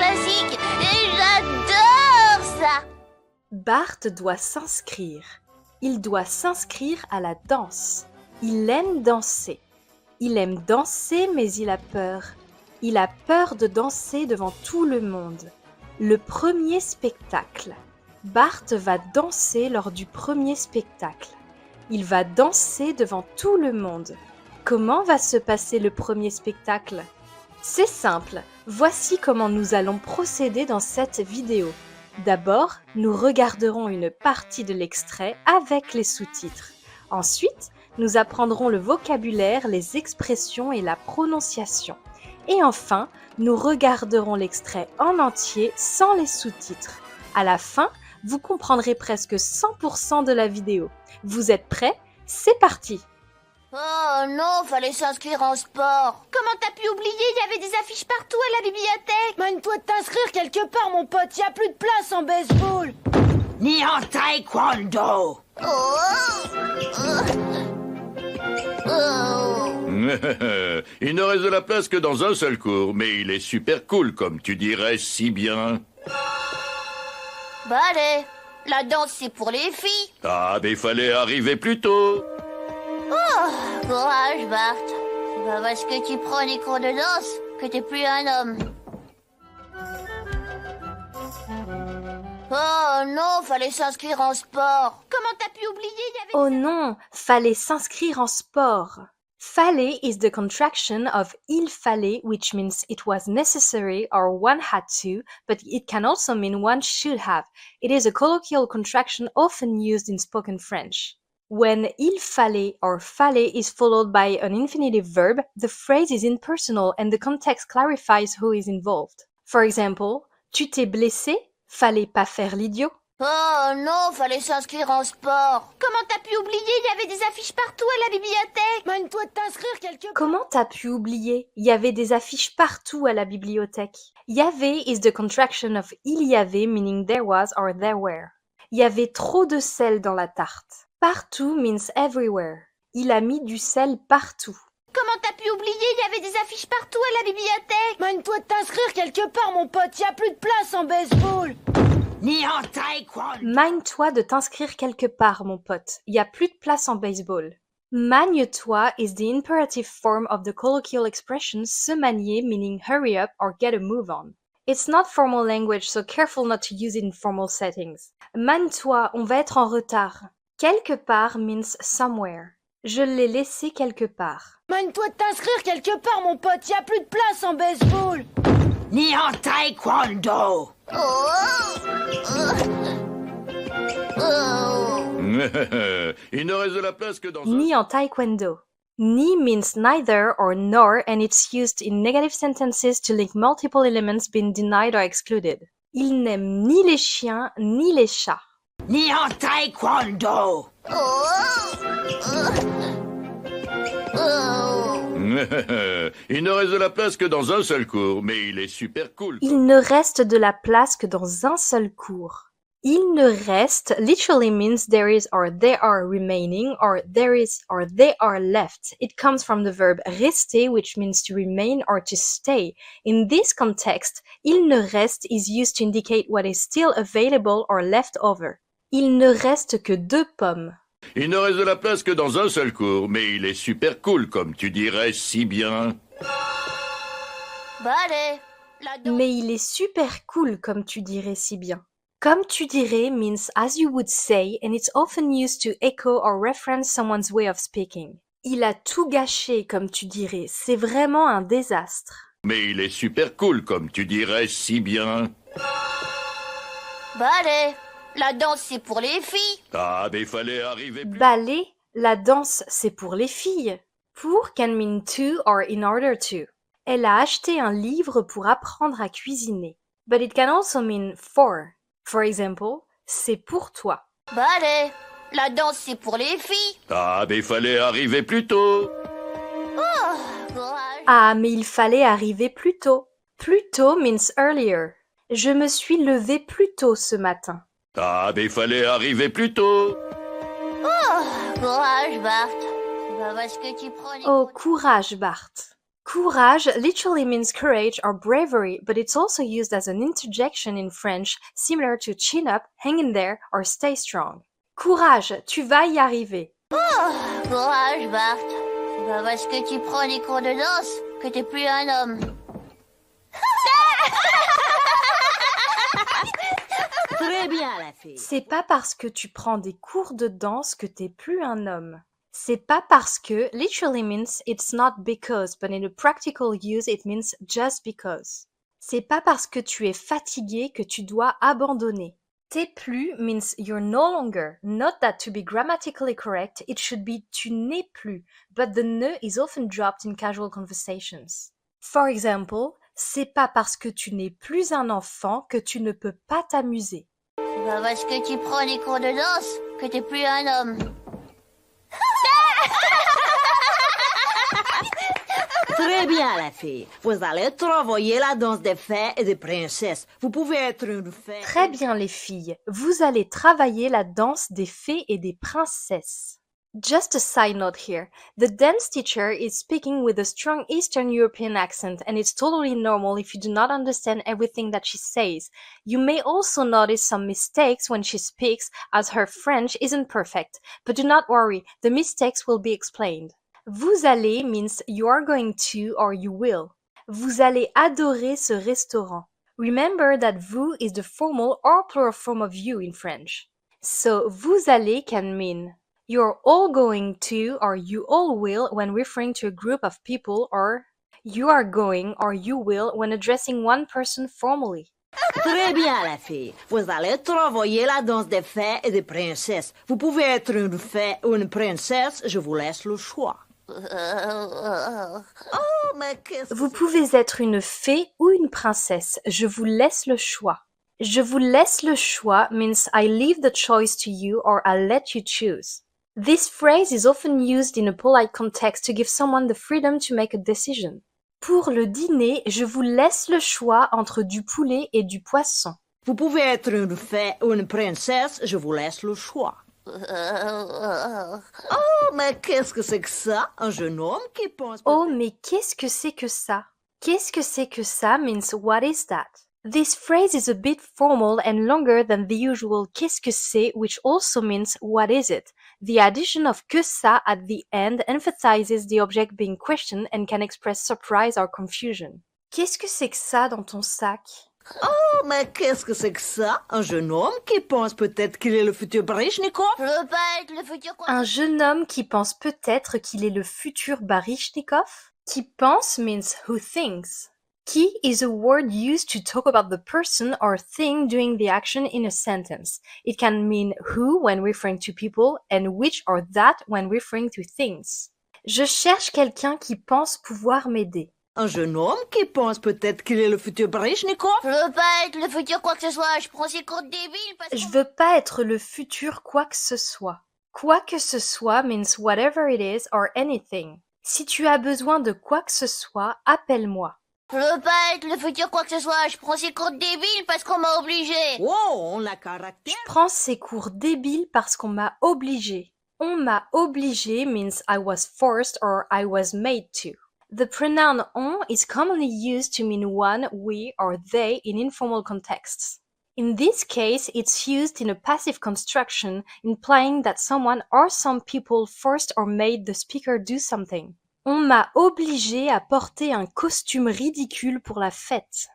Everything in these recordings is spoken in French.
classique et j'adore ça. Bart doit s'inscrire. Il doit s'inscrire à la danse. Il aime danser. Il aime danser, mais il a peur. Il a peur de danser devant tout le monde. Le premier spectacle. Bart va danser lors du premier spectacle. Il va danser devant tout le monde. Comment va se passer le premier spectacle? C'est simple, voici comment nous allons procéder dans cette vidéo. D'abord, nous regarderons une partie de l'extrait avec les sous-titres. Ensuite, nous apprendrons le vocabulaire, les expressions et la prononciation. Et enfin, nous regarderons l'extrait en entier sans les sous-titres. À la fin, vous comprendrez presque 100% de la vidéo. Vous êtes prêts? C'est parti! Oh non, fallait s'inscrire en sport. Comment t'as pu oublier? Il y avait des affiches partout à la bibliothèque. Mine-toi de t'inscrire quelque part, mon pote. Y a plus de place en baseball. Ni en taekwondo. Il ne reste de la place que dans un seul cours, mais il est super cool, comme tu dirais si bien. Bah allez, la danse c'est pour les filles. Ah, mais il fallait arriver plus tôt. Courage, Bart. C'est pas parce que tu prends les cours de danse que t'es plus un homme. Oh non, fallait s'inscrire en sport. Comment t'as pu oublier? Il y avait... Oh non, fallait s'inscrire en sport. Fallait is the contraction of il fallait, which means it was necessary or one had to, but it can also mean one should have. It is a colloquial contraction often used in spoken French. When il fallait or fallait is followed by an infinitive verb, the phrase is impersonal and the context clarifies who is involved. For example, tu t'es blessé, fallait pas faire l'idiot. Oh non, fallait s'inscrire en sport. Comment t'as pu oublier? Il y avait des affiches partout à la bibliothèque. Mine-toi de t'inscrire quelque part. Comment t'as pu oublier? Il y avait des affiches partout à la bibliothèque. Y avait is the contraction of il y avait, meaning there was or there were. Il y avait trop de sel dans la tarte. Partout means everywhere. Il a mis du sel partout. Comment t'as pu oublier? Il y avait des affiches partout à la bibliothèque. Mine-toi de t'inscrire quelque part, mon pote. Y a plus de place en baseball. Ni en taekwondo. Magne-toi de t'inscrire quelque part, mon pote. Il y a plus de place en baseball. Magne-toi is the imperative form of the colloquial expression se manier, meaning hurry up or get a move on. It's not formal language, so careful not to use it in formal settings. Magne-toi, on va être en retard. Quelque part means somewhere. Je l'ai laissé quelque part. Mine-toi de t'inscrire quelque part, mon pote. Y a plus de place en baseball. Ni en taekwondo. Il ne reste de la place que dans un... Ni en taekwondo. Ni means neither or nor and it's used in negative sentences to link multiple elements being denied or excluded. Il n'aime ni les chiens ni les chats. Ni en taekwondo. Il ne reste de la place que dans un seul cours, mais il est super cool. Il ne reste de la place que dans un seul cours. Il ne reste literally means there is or they are remaining or there is or they are left. It comes from the verb rester, which means to remain or to stay. In this context, il ne reste is used to indicate what is still available or left over. Il ne reste que 2 pommes. Il ne reste de la place que dans un seul cours, mais il est super cool, comme tu dirais si bien. Bah allez, la danse... Mais il est super cool, comme tu dirais si bien. Comme tu dirais means as you would say, and it's often used to echo or reference someone's way of speaking. Il a tout gâché, comme tu dirais. C'est vraiment un désastre. Mais il est super cool, comme tu dirais si bien. Bah allez, la danse c'est pour les filles. Ah, mais il fallait arriver plus... Ballet, la danse, c'est pour les filles. Pour can mean to or in order to. Elle a acheté un livre pour apprendre à cuisiner. But it can also mean for. For example, c'est pour toi. Bah allez, la danse c'est pour les filles. Ah, mais il fallait arriver plus tôt. Courage. Ah, mais il fallait arriver plus tôt. Plus tôt means earlier. Je me suis levée plus tôt ce matin. Ah, mais il fallait arriver plus tôt. Courage, Bart. C'est pas parce que tu prends les... Oh, courage, Bart. Courage literally means courage or bravery, but it's also used as an interjection in French, similar to chin up, hang in there, or stay strong. Courage, tu vas y arriver. Courage, Bart. C'est pas parce que tu prends des cours de danse que t'es plus un homme. Très bien, la fille. C'est pas parce que tu prends des cours de danse que t'es plus un homme. C'est pas parce que literally means it's not because, but in a practical use it means just because. C'est pas parce que tu es fatigué que tu dois abandonner. T'es plus means you're no longer. Note that to be grammatically correct, it should be tu n'es plus, but the ne is often dropped in casual conversations. For example, c'est pas parce que tu n'es plus un enfant que tu ne peux pas t'amuser. C'est pas parce que tu prends des cours de danse que t'es plus un homme. Très bien, la fille. Vous allez travailler la danse des fées et des princesses. Vous pouvez être une fée. Très bien les filles, vous allez travailler la danse des fées et des princesses. Just a side note here, the dance teacher is speaking with a strong Eastern European accent and it's totally normal if you do not understand everything that she says. You may also notice some mistakes when she speaks as her French isn't perfect, but do not worry, the mistakes will be explained. Vous allez means you are going to or you will. Vous allez adorer ce restaurant. Remember that vous is the formal or plural form of you in French. So vous allez can mean you're all going to or you all will when referring to a group of people, or you are going or you will when addressing one person formally. Très bien, la fille. Vous allez travailler la danse des fées et des princesses. Vous pouvez être une fée ou une princesse, je vous laisse le choix. Oh, mais qu'est-ce Vous pouvez être une fée ou une princesse. Je vous laisse le choix. Je vous laisse le choix means I leave the choice to you or I let you choose. This phrase is often used in a polite context to give someone the freedom to make a decision. Pour le dîner, je vous laisse le choix entre du poulet et du poisson. Vous pouvez être une fée ou une princesse, je vous laisse le choix. Oh, mais qu'est-ce que c'est que ça? Un jeune homme qui pense... Oh, mais qu'est-ce que c'est que ça? Qu'est-ce que c'est que ça means what is that? This phrase is a bit formal and longer than the usual qu'est-ce que c'est, which also means what is it? The addition of que ça at the end emphasizes the object being questioned and can express surprise or confusion. Qu'est-ce que c'est que ça dans ton sac? Oh, mais qu'est-ce que c'est que ça? Un jeune homme qui pense peut-être qu'il est le futur Baryshnikov? Je veux pas être le futur quoi. Un jeune homme qui pense peut-être qu'il est le futur Baryshnikov? Qui pense means who thinks. Qui is a word used to talk about the person or thing doing the action in a sentence. It can mean who when referring to people and which or that when referring to things. Je cherche quelqu'un qui pense pouvoir m'aider. Un jeune homme qui pense peut-être qu'il est le futur Baryshnikov? Je veux pas être le futur quoi que ce soit. Je prends ces cours débiles parce que... Je veux pas être le futur quoi que ce soit. Quoi que ce soit means whatever it is or anything. Si tu as besoin de quoi que ce soit, appelle-moi. Je veux pas être le futur quoi que ce soit. Je prends ces cours débiles parce qu'on m'a obligé. Oh, on a caractère. Je prends ces cours débiles parce qu'on m'a obligé. On m'a obligé means I was forced or I was made to. The pronoun on is commonly used to mean one, we, or they in informal contexts. In this case, it's used in a passive construction, implying that someone or some people forced or made the speaker do something. On m'a obligé à porter un costume ridicule pour la fête.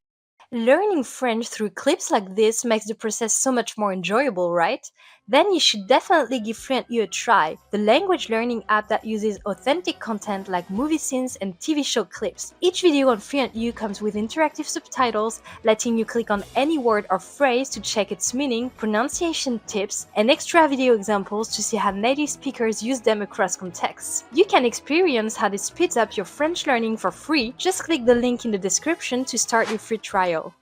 Learning French through clips like this makes the process so much more enjoyable, right? Then you should definitely give FluentU a try, the language learning app that uses authentic content like movie scenes and TV show clips. Each video on FluentU comes with interactive subtitles, letting you click on any word or phrase to check its meaning, pronunciation tips, and extra video examples to see how native speakers use them across contexts. You can experience how this speeds up your French learning for free. Just click the link in the description to start your free trial.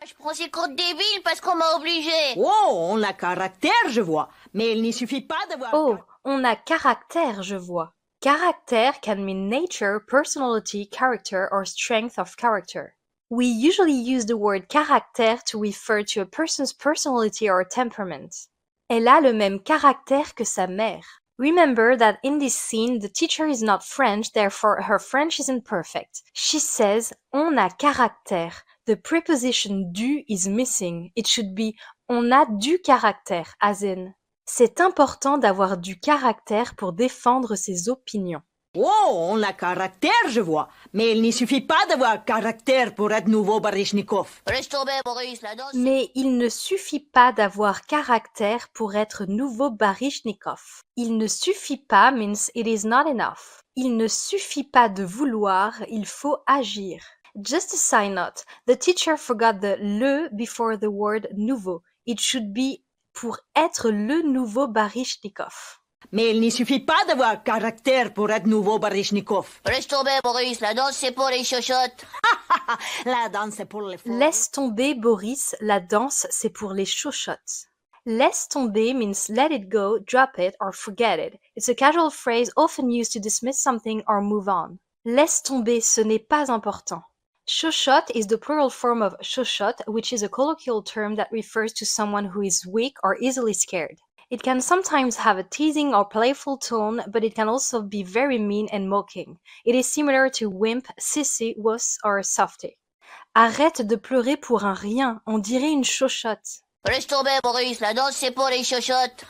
Je prends ces cours débiles parce qu'on m'a obligé. Oh, on a caractère, je vois. Mais il n'y suffit pas d'avoir... Oh, on a caractère, je vois. Caractère can mean nature, personality, character, or strength of character. We usually use the word caractère to refer to a person's personality or temperament. Elle a le même caractère que sa mère. Remember that in this scene, the teacher is not French, therefore her French isn't perfect. She says on a caractère. The preposition du is missing. It should be on a du caractère, as in. C'est important d'avoir du caractère pour défendre ses opinions. Oh, on a caractère, je vois. Mais il ne suffit pas d'avoir caractère pour être nouveau Baryshnikov. Laisse tomber, Boris, la danse... Mais il ne suffit pas d'avoir caractère pour être nouveau Baryshnikov. Il ne suffit pas means it is not enough. Il ne suffit pas de vouloir, il faut agir. Just a side note, the teacher forgot the le before the word nouveau. It should be pour être le nouveau Baryshnikov. Mais il ne suffit pas d'avoir caractère pour être nouveau Baryshnikov. Laisse tomber, Boris, la danse, c'est pour les chochottes. La danse, c'est pour les fous. Laisse tomber, Boris, la danse, c'est pour les chochottes. Laisse tomber means let it go, drop it, or forget it. It's a casual phrase often used to dismiss something or move on. Laisse tomber, ce n'est pas important. Chochotte is the plural form of chochotte, which is a colloquial term that refers to someone who is weak or easily scared. It can sometimes have a teasing or playful tone, but it can also be very mean and mocking. It is similar to wimp, sissy, wuss, or softy. Arrête de pleurer pour un rien, on dirait une chochotte. Laisse tomber, Boris, la danse, c'est pour les chochottes.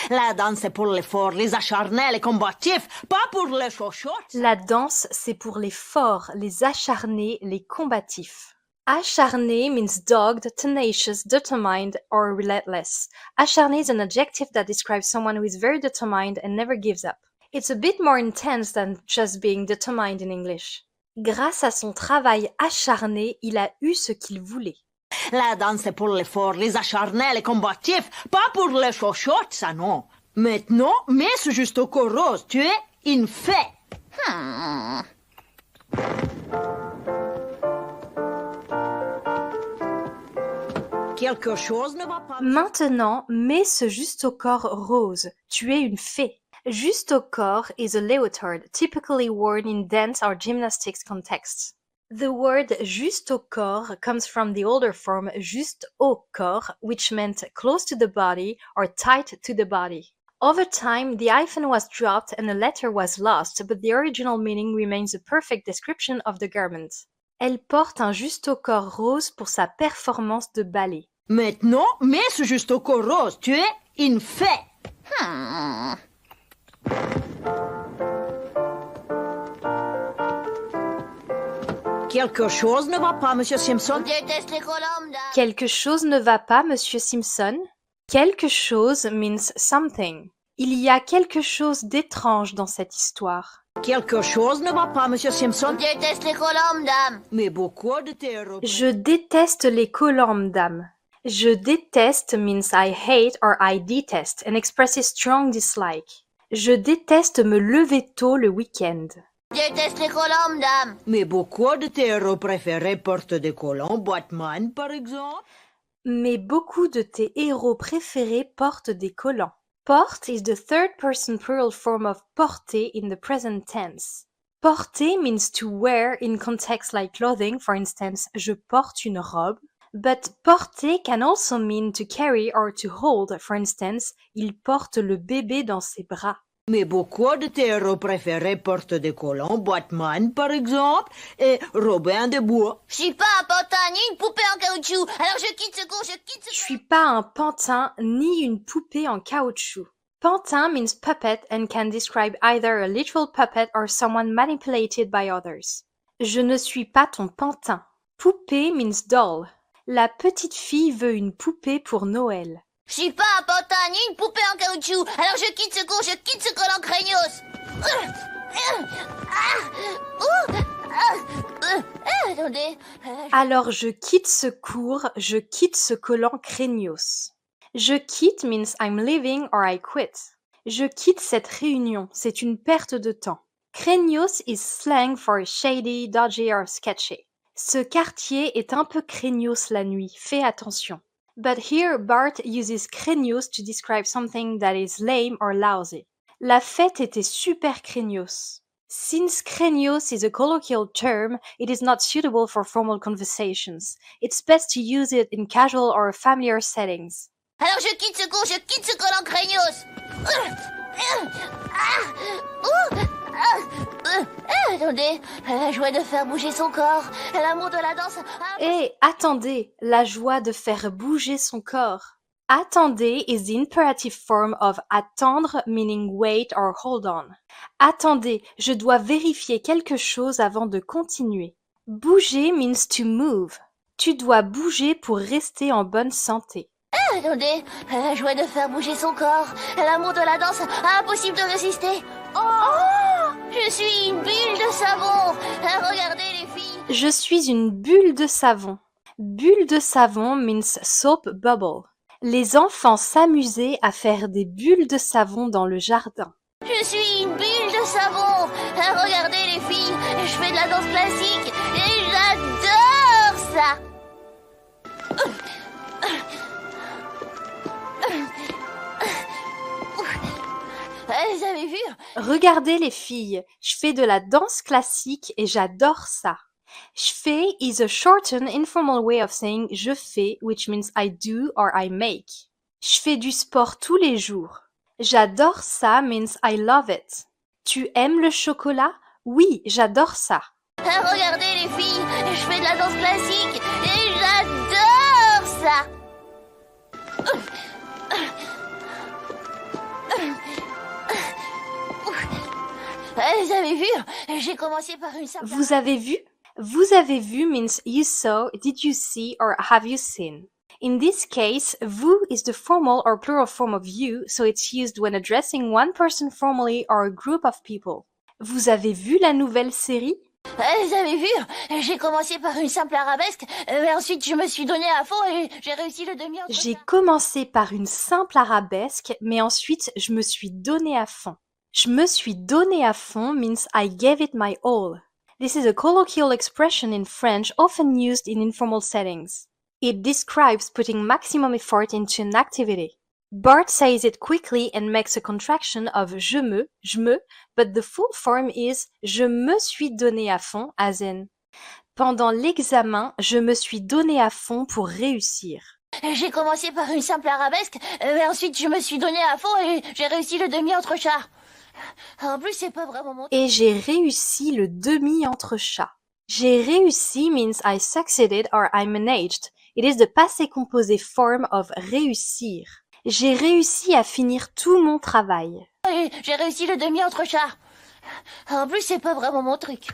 La danse, c'est pour les forts, les acharnés, les combatifs, pas pour les chochottes. La danse, c'est pour les forts, les acharnés, les combatifs. Acharné means dogged, tenacious, determined, or relentless. Acharné is an adjective that describes someone who is very determined and never gives up. It's a bit more intense than just being determined in English. Grâce à son travail acharné, il a eu ce qu'il voulait. La danse, c'est pour les forts, les acharnés, les combatifs, pas pour les chochottes, ça non. Maintenant, mets ce juste au corps rose, tu es une fée. Quelque chose ne va pas. Maintenant, mets ce juste au corps rose. Tu es une fée. Juste au corps is a leotard, typically worn in dance or gymnastics contexts. The word juste au corps comes from the older form juste au corps, which meant close to the body or tight to the body. Over time, the hyphen was dropped and a letter was lost, but the original meaning remains a perfect description of the garment. Elle porte un juste au corps rose pour sa performance de ballet. Maintenant, mets ce juste au corps rose, tu es une fée. Quelque chose ne va pas, Monsieur Simpson? Je déteste les colombes, dame. Quelque chose ne va pas, Monsieur Simpson? Quelque chose means something. Il y a quelque chose d'étrange dans cette histoire. Quelque chose ne va pas, Monsieur Simpson? Je déteste les colombes, dame. Mais beaucoup de tes Européens... Je déteste les colombes, dame. Je déteste means I hate or I detest and expresses strong dislike. Je déteste me lever tôt le week-end. Je déteste les colombes, dame. Mais beaucoup de tes héros préférés portent des collants, Batman par exemple. Mais beaucoup de tes héros préférés portent des collants. Porte is the third-person plural form of porter in the present tense. Porter means to wear in contexts like clothing, for instance, je porte une robe. But porter can also mean to carry or to hold, for instance, il porte le bébé dans ses bras. Mais beaucoup de tes héros préférés portent des collants, Batman par exemple, et Robin des Bois. Je suis pas un pantin ni une poupée en caoutchouc, alors je quitte ce cours, je quitte ce Je suis pas un pantin ni une poupée en caoutchouc. Pantin means puppet and can describe either a literal puppet or someone manipulated by others. Je ne suis pas ton pantin. Poupée means doll. La petite fille veut une poupée pour Noël. Je suis pas un pantin ni une poupée en caoutchouc, alors je quitte ce cours, je quitte ce collant craignos. Attendez. Alors je quitte ce cours, je quitte ce collant craignos. Je quitte means I'm leaving or I quit. Je quitte cette réunion, c'est une perte de temps. Craignos is slang for shady, dodgy or sketchy. Ce quartier est un peu craignos la nuit, fais attention. But here Bart uses craignos to describe something that is lame or lousy. La fête était super craignos. Since craignos is a colloquial term, it is not suitable for formal conversations. It's best to use it in casual or familiar settings. Alors je quitte ce cours, je quitte ce collant craignos. Attendez, la joie de faire bouger son corps, l'amour de la danse. Et attendez, la joie de faire bouger son corps. Attendez is the imperative form of attendre, meaning wait or hold on. Attendez, je dois vérifier quelque chose avant de continuer. Bouger means to move. Tu dois bouger pour rester en bonne santé. Attendez, la joie de faire bouger son corps, l'amour de la danse, impossible de résister. Oh, je suis une bulle de savon. Regardez les filles. Je suis une bulle de savon. Bulle de savon means soap bubble. Les enfants s'amusaient à faire des bulles de savon dans le jardin. Je suis une bulle de savon. Regardez les filles, je fais de la danse classique et j'adore ça. Vous avez vu? Regardez les filles, je fais de la danse classique et j'adore ça. Je fais is a shortened informal way of saying je fais, which means I do or I make. Je fais du sport tous les jours. J'adore ça means I love it. Tu aimes le chocolat? Oui, j'adore ça. Regardez les filles, je fais de la danse classique et j'adore ça. Vous avez vu? J'ai commencé par une simple... Vous avez vu? Vous avez vu means you saw, did you see, or have you seen. In this case, vous is the formal or plural form of you, so it's used when addressing one person formally or a group of people. Vous avez vu la nouvelle série? Vous avez vu? J'ai commencé par une simple arabesque, mais ensuite je me suis donné à fond et j'ai réussi le demi. J'ai commencé par une simple arabesque, mais ensuite je me suis donné à fond. Je me suis donné à fond means I gave it my all. This is a colloquial expression in French often used in informal settings. It describes putting maximum effort into an activity. Bart says it quickly and makes a contraction of je me, but the full form is je me suis donné à fond, as in pendant l'examen, je me suis donné à fond pour réussir. J'ai commencé par une simple arabesque, mais ensuite je me suis donné à fond et j'ai réussi le demi entre chats. En plus, c'est pas vraiment mon... Et j'ai réussi le demi entre chats. J'ai réussi means I succeeded or I managed. It is the passé composé form of réussir. J'ai réussi à finir tout mon travail. Et j'ai réussi le demi entre chats. En plus, c'est pas vraiment mon truc.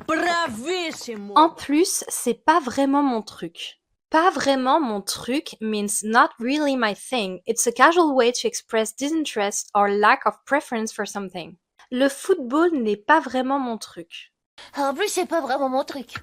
Bravissimo! En plus, c'est pas vraiment mon truc. Pas vraiment mon truc means not really my thing. It's a casual way to express disinterest or lack of preference for something. Le football n'est pas vraiment mon truc. En plus, c'est pas vraiment mon truc.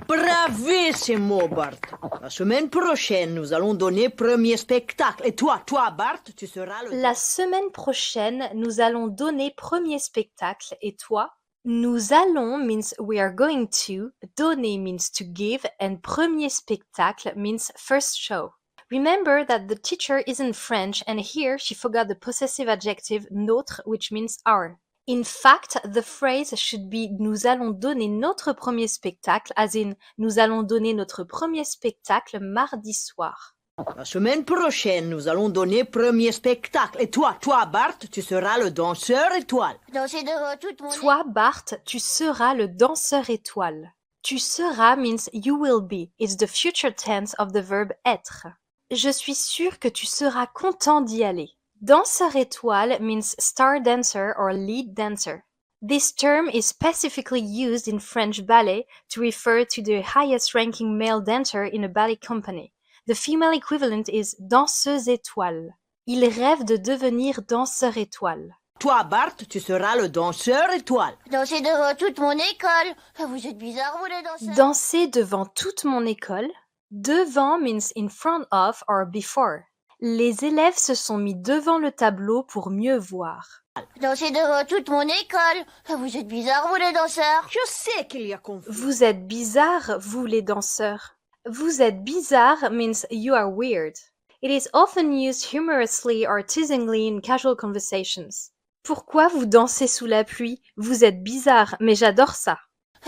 Bravissimo, Bart. La semaine prochaine, nous allons donner premier spectacle. Et toi, Bart, tu seras le... La semaine prochaine, nous allons donner premier spectacle et toi? Nous allons means we are going to, donner means to give, and premier spectacle means first show. Remember that the teacher isn't French and here she forgot the possessive adjective notre, which means our. In fact, the phrase should be nous allons donner notre premier spectacle, as in nous allons donner notre premier spectacle mardi soir. La semaine prochaine, nous allons donner premier spectacle. Et toi, Bart, tu seras le danseur étoile. Danser devant toute mon... Toi, Bart, tu seras le danseur étoile. Tu seras means you will be. It's the future tense of the verb être. Je suis sûre que tu seras content d'y aller. Danseur étoile means star dancer or lead dancer. This term is specifically used in French ballet to refer to the highest ranking male dancer in a ballet company. The female equivalent is danseuse étoile. Il rêve de devenir danseur étoile. Toi, Bart, tu seras le danseur étoile. Danser devant toute mon école. Vous êtes bizarres, vous les danseurs. Danser devant toute mon école. Devant means in front of or before. Les élèves se sont mis devant le tableau pour mieux voir. Danser devant toute mon école. Vous êtes bizarres, vous les danseurs. Je sais qu'il y a confusion. Vous êtes bizarres, vous les danseurs. Vous êtes bizarre means you are weird. It is often used humorously or teasingly in casual conversations. Pourquoi vous dansez sous la pluie? Vous êtes bizarre, mais j'adore ça.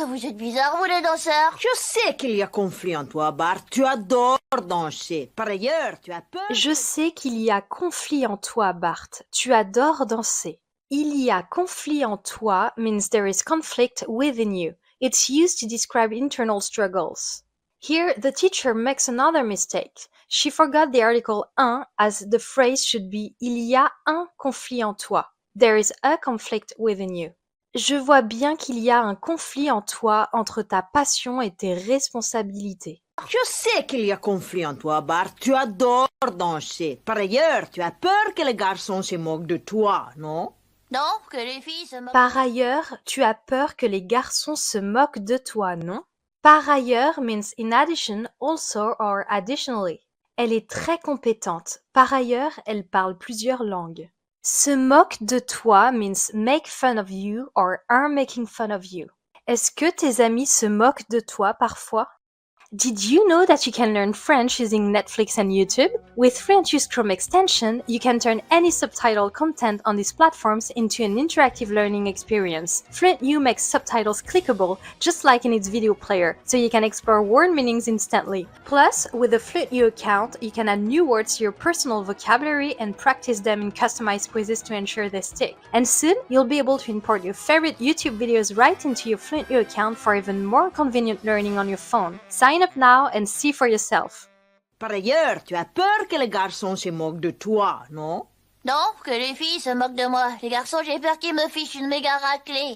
Vous êtes bizarres, vous les danseurs. Je sais qu'il y a conflit en toi, Bart. Tu adores danser. Par ailleurs, tu as peur. Je sais qu'il y a conflit en toi, Bart. Tu adores danser. Il y a conflit en toi means there is conflict within you. It's used to describe internal struggles. Here, the teacher makes another mistake. She forgot the article un as the phrase should be il y a un conflit en toi. There is a conflict within you. Je vois bien qu'il y a un conflit en toi entre ta passion et tes responsabilités. Je sais qu'il y a conflit en toi, Bart. Tu adores danser. Par ailleurs, tu as peur que les garçons se moquent de toi, non? Non, que les filles se moquent. Par ailleurs, tu as peur que les garçons se moquent de toi, non? Par ailleurs means in addition, also or additionally. Elle est très compétente. Par ailleurs, elle parle plusieurs langues. Se moque de toi means make fun of you or are making fun of you. Est-ce que tes amis se moquent de toi parfois? Did you know that you can learn French using Netflix and YouTube? With French Use Chrome extension, you can turn any subtitle content on these platforms into an interactive learning experience. Fluent U makes subtitles clickable, just like in its video player, so you can explore word meanings instantly. Plus, with a Fluent U account, you can add new words to your personal vocabulary and practice them in customized quizzes to ensure they stick. And soon, you'll be able to import your favorite YouTube videos right into your Fluent U account for even more convenient learning on your phone. Sign up now and see for yourself. Par ailleurs, tu as peur que les garçons se moquent de toi, non? Non, que les filles se moquent de moi. Les garçons, j'ai peur qu'ils me fichent une méga raclée.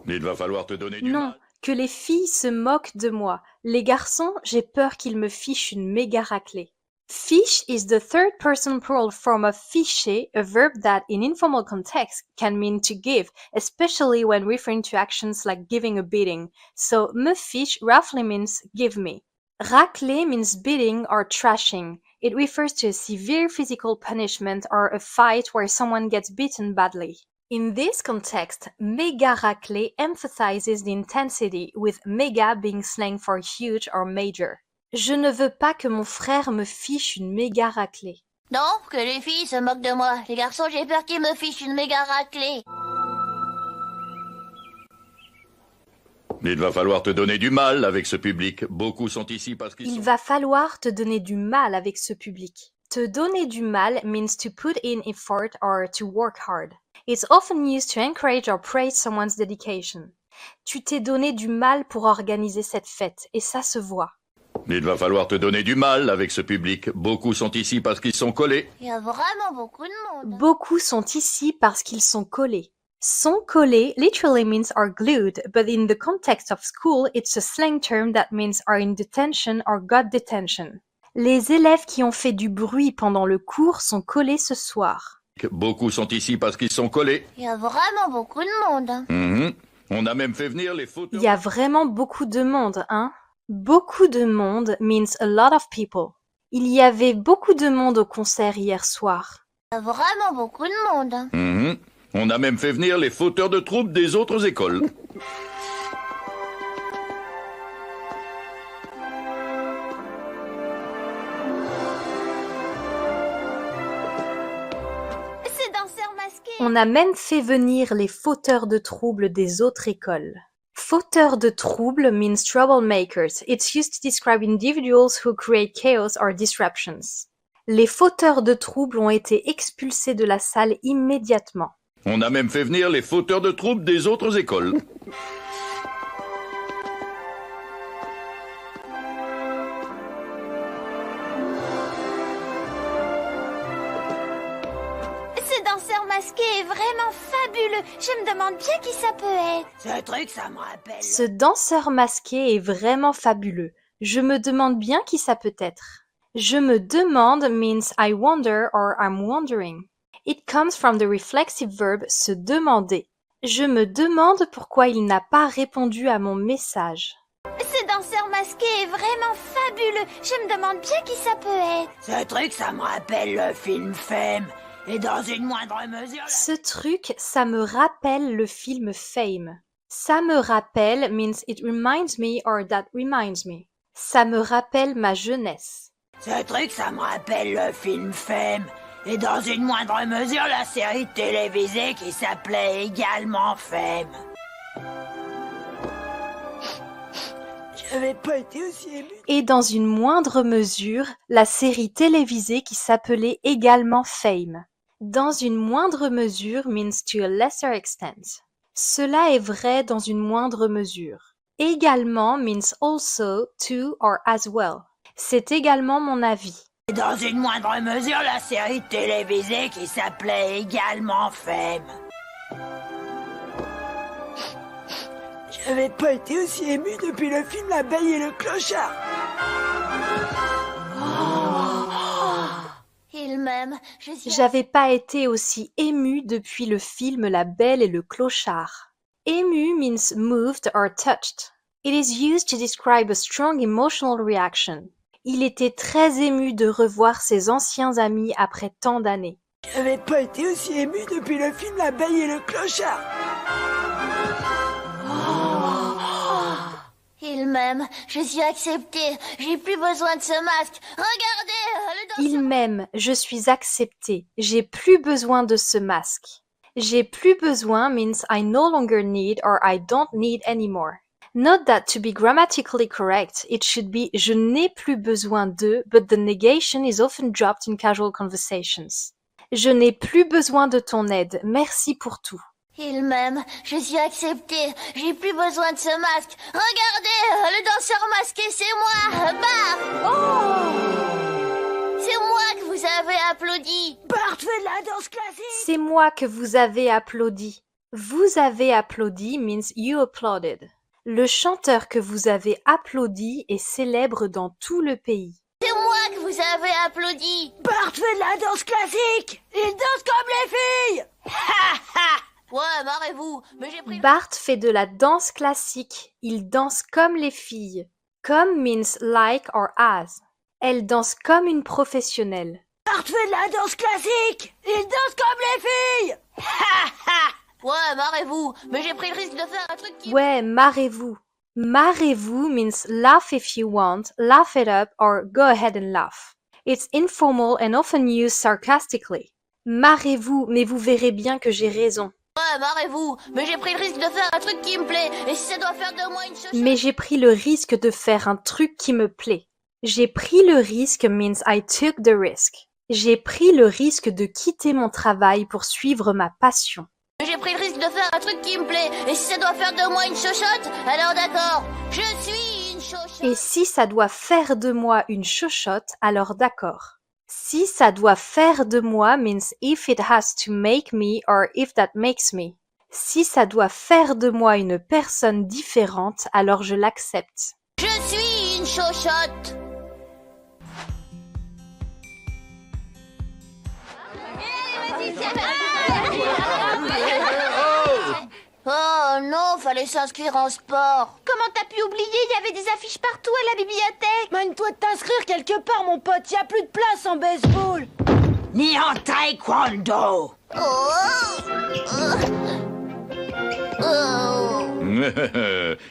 Il va falloir te donner du Non, mal. que les filles se moquent de moi. Les garçons, j'ai peur qu'ils me fichent une méga raclée. Fiche is the third person plural form of ficher, a verb that in informal context can mean to give, especially when referring to actions like giving a beating. So me fiche roughly means give me. Racler means beating or trashing. It refers to a severe physical punishment or a fight where someone gets beaten badly. In this context, méga raclée emphasizes the intensity, with méga being slang for huge or major. Je ne veux pas que mon frère me fiche une méga raclée. Non, que les filles se moquent de moi. Les garçons, j'ai peur qu'ils me fichent une méga raclée. Il va falloir te donner du mal avec ce public. Beaucoup sont ici parce qu'ils Il sont... va falloir te donner du mal avec ce public. Te donner du mal means to put in effort or to work hard. It's often used to encourage or praise someone's dedication. Tu t'es donné du mal pour organiser cette fête, et ça se voit. Il va falloir te donner du mal avec ce public. Beaucoup sont ici parce qu'ils sont collés. Il y a vraiment beaucoup de monde. Beaucoup sont ici parce qu'ils sont collés. Sont collés literally means are glued, but in the context of school, it's a slang term that means are in detention or got detention. Les élèves qui ont fait du bruit pendant le cours sont collés ce soir. Beaucoup sont ici parce qu'ils sont collés. Il y a vraiment beaucoup de monde. Mhm. On a même fait venir les fauteurs. Il y a vraiment beaucoup de monde, hein? Beaucoup de monde means a lot of people. Il y avait beaucoup de monde au concert hier soir. Il y a vraiment beaucoup de monde. Mhm. On a même fait venir les fauteurs de troupe des autres écoles. Ces danseurs masqués. On a même fait venir les fauteurs de troubles des autres écoles. Fauteurs de troubles means troublemakers. It's used to describe individuals who create chaos or disruptions. Les fauteurs de troubles ont été expulsés de la salle immédiatement. On a même fait venir les fauteurs de troupe des autres écoles. Ce danseur masqué est vraiment fabuleux. Je me demande bien qui ça peut être. Ce truc, ça me rappelle. Ce danseur masqué est vraiment fabuleux. Je me demande bien qui ça peut être. Je me demande means I wonder or I'm wondering. It comes from the reflexive verb se demander. Je me demande pourquoi il n'a pas répondu à mon message. Ce danseur masqué est vraiment fabuleux. Je me demande bien qui ça peut être. Ce truc, ça me rappelle le film Fame. Et dans une moindre mesure... Ce truc, ça me rappelle le film Fame. Ça me rappelle means it reminds me or that reminds me. Ça me rappelle ma jeunesse. Ce truc, ça me rappelle le film Fame. et dans une moindre mesure la série télévisée qui s'appelait également Femme. J'avais pas été aussi ému. Et dans une moindre mesure, la série télévisée qui s'appelait également Fame. Dans une moindre mesure means to a lesser extent. Cela est vrai dans une moindre mesure. Également means also, to or as well. C'est également mon avis. Et dans une moindre mesure la série télévisée qui s'appelait également Femme. J'avais pas été aussi ému depuis le film La Belle et le Clochard. Il m'aime, je suis... J'avais pas été aussi ému depuis le film La Belle et le Clochard. Ému means moved or touched. It is used to describe a strong emotional reaction. Il était très ému de revoir ses anciens amis après tant d'années. J'avais pas été aussi ému depuis le film La Belle et le Clochard. Il m'aime, je suis acceptée, j'ai plus besoin de ce masque. Regardez, le danseur... Il m'aime, je suis acceptée, j'ai plus besoin de ce masque. J'ai plus besoin means I no longer need or I don't need anymore. Note that to be grammatically correct, it should be je n'ai plus besoin de, but the negation is often dropped in casual conversations. Je n'ai plus besoin de ton aide, merci pour tout. Il m'aime, je suis acceptée, j'ai plus besoin de ce masque. Regardez, le danseur masqué, c'est moi, Bart. C'est moi que vous avez applaudi. Bart fait de la danse classique. C'est moi que vous avez applaudi. Vous avez applaudi means you applauded. Le chanteur que vous avez applaudi est célèbre dans tout le pays. C'est moi que vous avez applaudi. Bart fait de la danse classique. Il danse comme les filles. Ouais, marrez-vous, mais j'ai pris... Bart fait de la danse classique. Il danse comme les filles. Comme means like or as. Elle danse comme une professionnelle. Bart fait de la danse classique. Il danse comme les filles. Ouais, marrez-vous, mais j'ai pris le risque de faire un truc qui... Ouais, marrez-vous. Marrez-vous means laugh if you want, laugh it up or go ahead and laugh. It's informal and often used sarcastically. Marrez-vous, mais vous verrez bien que j'ai raison. Ouais, marrez-vous, mais j'ai pris le risque de faire un truc qui me plaît, et si ça doit faire de moi une chose... Mais j'ai pris le risque de faire un truc qui me plaît. J'ai pris le risque means I took the risk. J'ai pris le risque de quitter mon travail pour suivre ma passion. J'ai pris le risque de faire un truc qui me plaît, et si ça doit faire de moi une chochotte, alors d'accord, je suis une chochotte. Et si ça doit faire de moi une chochotte, alors d'accord. Si ça doit faire de moi means if it has to make me or if that makes me. Si ça doit faire de moi une personne différente, alors je l'accepte. Je suis une chochotte. Oh non, fallait s'inscrire en sport. Comment t'as pu oublier? Il y avait des affiches partout à la bibliothèque. Mène-toi de t'inscrire quelque part, mon pote. Y a plus de place en baseball. Ni en taekwondo.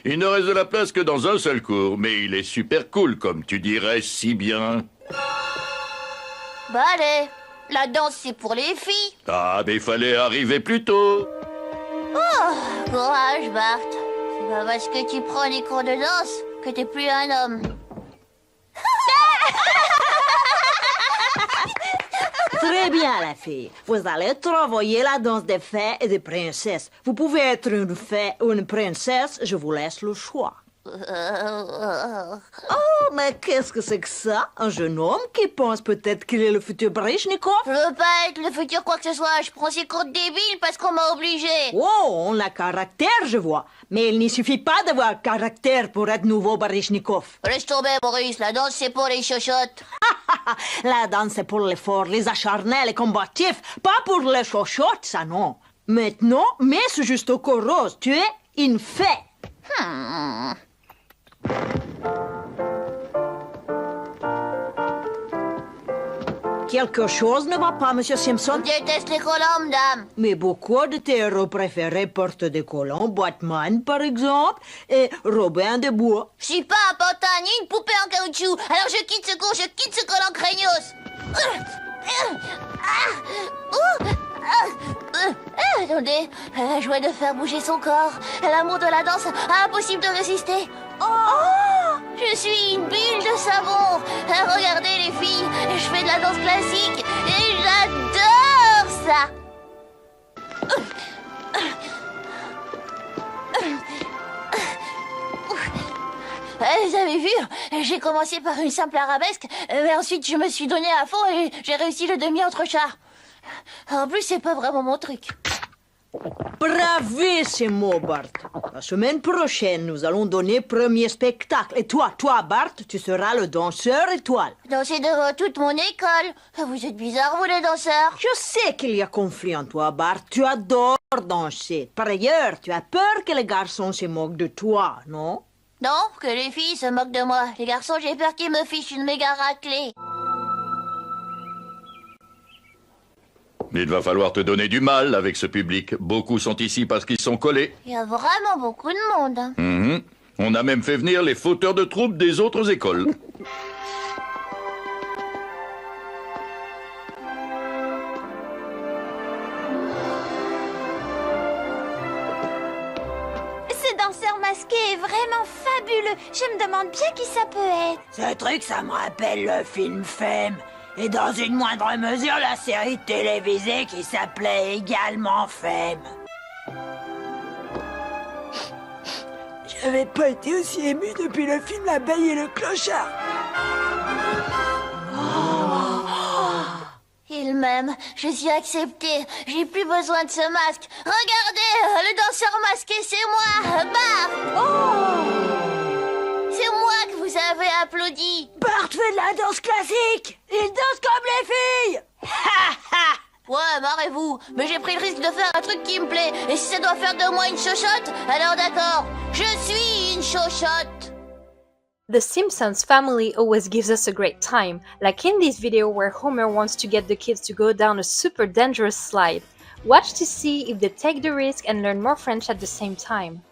Il ne reste de la place que dans un seul cours, mais il est super cool, comme tu dirais si bien. Bah allez, la danse c'est pour les filles. Ah, mais il fallait arriver plus tôt. Courage, Bart. C'est pas parce que tu prends des cours de danse que t'es plus un homme. Très bien, la fille. Vous allez travailler la danse des fées et des princesses. Vous pouvez être une fée ou une princesse, je vous laisse le choix. Oh, mais qu'est-ce que c'est que ça? Un jeune homme qui pense peut-être qu'il est le futur Baryshnikov? Je veux pas être le futur quoi que ce soit. Je prends ces cours débiles parce qu'on m'a obligé. Oh, on a caractère, je vois. Mais il n'y suffit pas d'avoir caractère pour être nouveau Baryshnikov. Laisse tomber, Boris. La danse c'est pour les chochottes. La danse, c'est pour les forts, les acharnés, les combatifs. Pas pour les chochottes, ça non. Maintenant, mets ce juste au corps rose. Tu es une fée. Quelque chose ne va pas, Monsieur Simpson? Je déteste les colombes, dame. Mais beaucoup de tes héros préférés portent des collants, Batman par exemple, et Robin des Bois. Je suis pas un pantin ni une poupée en caoutchouc. Alors je quitte ce cours, je quitte ce collant craignos. Attendez, elle a joué de faire bouger son corps. L'amour de la danse, impossible de résister. Oh, je suis une bulle de savon. Regardez les filles, je fais de la danse classique et j'adore ça. Vous avez vu, j'ai commencé par une simple arabesque, mais ensuite je me suis donné à fond et j'ai réussi le demi-entrechat. En plus, c'est pas vraiment mon truc. Bravissimo, Bart. La semaine prochaine, nous allons donner premier spectacle. Et toi, Bart, tu seras le danseur étoile. Danser devant toute mon école. Vous êtes bizarres, vous les danseurs. Je sais qu'il y a conflit en toi, Bart. Tu adores danser. Par ailleurs, tu as peur que les garçons se moquent de toi, non? Non, que les filles se moquent de moi. Les garçons, j'ai peur qu'ils me fichent une méga raclée. Il va falloir te donner du mal avec ce public. Beaucoup sont ici parce qu'ils sont collés. Il y a vraiment beaucoup de monde. Mhm. On a même fait venir les fauteurs de troupes des autres écoles. Ce danseur masqué est vraiment fabuleux. Je me demande bien qui ça peut être. Ce truc, ça me rappelle le film Femme. Et dans une moindre mesure, la série télévisée qui s'appelait également Femme. J'avais pas été aussi ému depuis le film La Belle et le Clochard. Il m'aime, je suis acceptée. J'ai plus besoin de ce masque. Regardez, le danseur masqué, c'est moi, Bart. C'est moi que vous avez applaudi. Bart fait de la danse classique. Il danse comme les filles. Ouais, marrez-vous, mais j'ai pris le risque de faire un truc qui me plaît. Et si ça doit faire de moi une chochotte, alors d'accord, je suis une chochotte. The Simpsons family always gives us a great time, like in this video where Homer wants to get the kids to go down a super dangerous slide. Watch to see if they take the risk and learn more French at the same time.